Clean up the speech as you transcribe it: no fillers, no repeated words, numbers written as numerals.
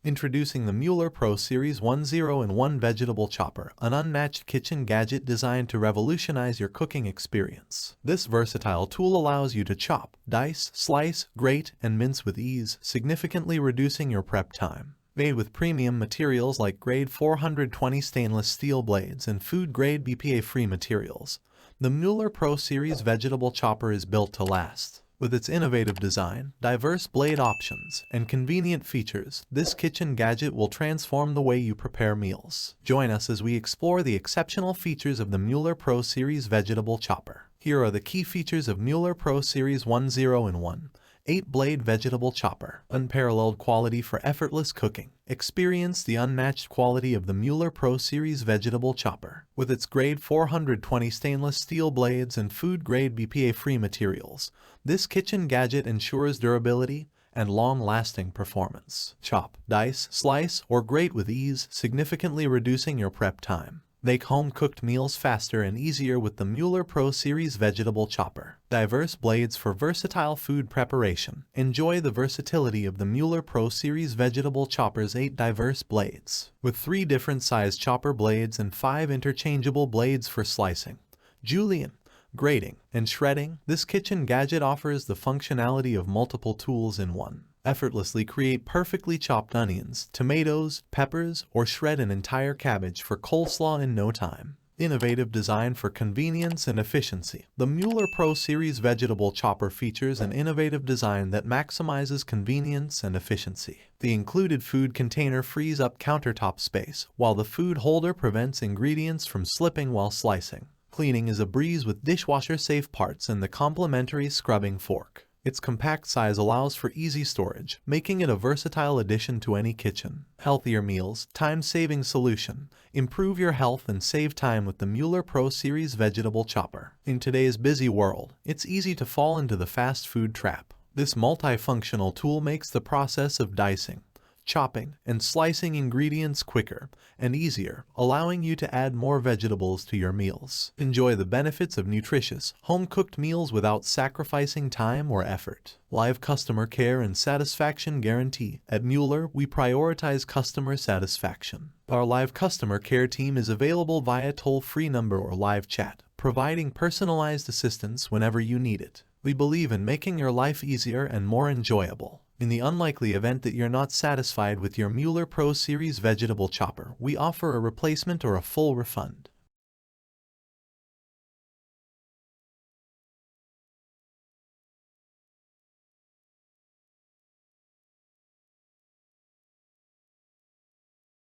Introducing the Mueller Pro Series 1-0-in-1 Vegetable Chopper, an unmatched kitchen gadget designed to revolutionize your cooking experience. This versatile tool allows you to chop, dice, slice, grate, and mince with ease, significantly reducing your prep time. Made with premium materials like grade 420 stainless steel blades and food-grade Bpa-Free materials, the Mueller Pro Series Vegetable Chopper is built to last. With its innovative design, diverse blade options, and convenient features, this kitchen gadget will transform the way you prepare meals. Join us as we explore the exceptional features of the Mueller Pro Series Vegetable Chopper. Here are the key features of Mueller Pro Series 1-0-in-1. 8-blade vegetable chopper. Unparalleled quality for effortless cooking. Experience the unmatched quality of the Mueller Pro Series vegetable chopper. With its grade 420 stainless steel blades and food-grade Bpa-Free materials, this kitchen gadget ensures durability and long-lasting performance. Chop, dice, slice, or grate with ease, significantly reducing your prep time. Make home-cooked meals faster and easier with the Mueller Pro Series Vegetable Chopper. Diverse blades for versatile food preparation. Enjoy the versatility of the Mueller Pro Series Vegetable Chopper's 8 diverse blades. With 3 different size chopper blades and 5 interchangeable blades for slicing, julienne, grating, and shredding, this kitchen gadget offers the functionality of multiple tools in one. Effortlessly create perfectly chopped onions, tomatoes, peppers, or shred an entire cabbage for coleslaw in no time. Innovative design for convenience and efficiency. The Mueller Pro Series Vegetable Chopper features an innovative design that maximizes convenience and efficiency. The included food container frees up countertop space, while the food holder prevents ingredients from slipping while slicing. Cleaning is a breeze with dishwasher-safe parts and the complimentary scrubbing fork. Its compact size allows for easy storage, making it a versatile addition to any kitchen. Healthier meals, time-saving solution. Improve your health and save time with the Mueller Pro Series Vegetable Chopper. In today's busy world, it's easy to fall into the fast food trap. This multifunctional tool makes the process of dicing, chopping, and slicing ingredients quicker and easier, allowing you to add more vegetables to your meals. Enjoy the benefits of nutritious, home-cooked meals without sacrificing time or effort. Live customer care and satisfaction guarantee. At Mueller, we prioritize customer satisfaction. Our live customer care team is available via toll-free number or live chat, providing personalized assistance whenever you need it. We believe in making your life easier and more enjoyable. In the unlikely event that you're not satisfied with your Mueller Pro Series Vegetable Chopper, we offer a replacement or a full refund.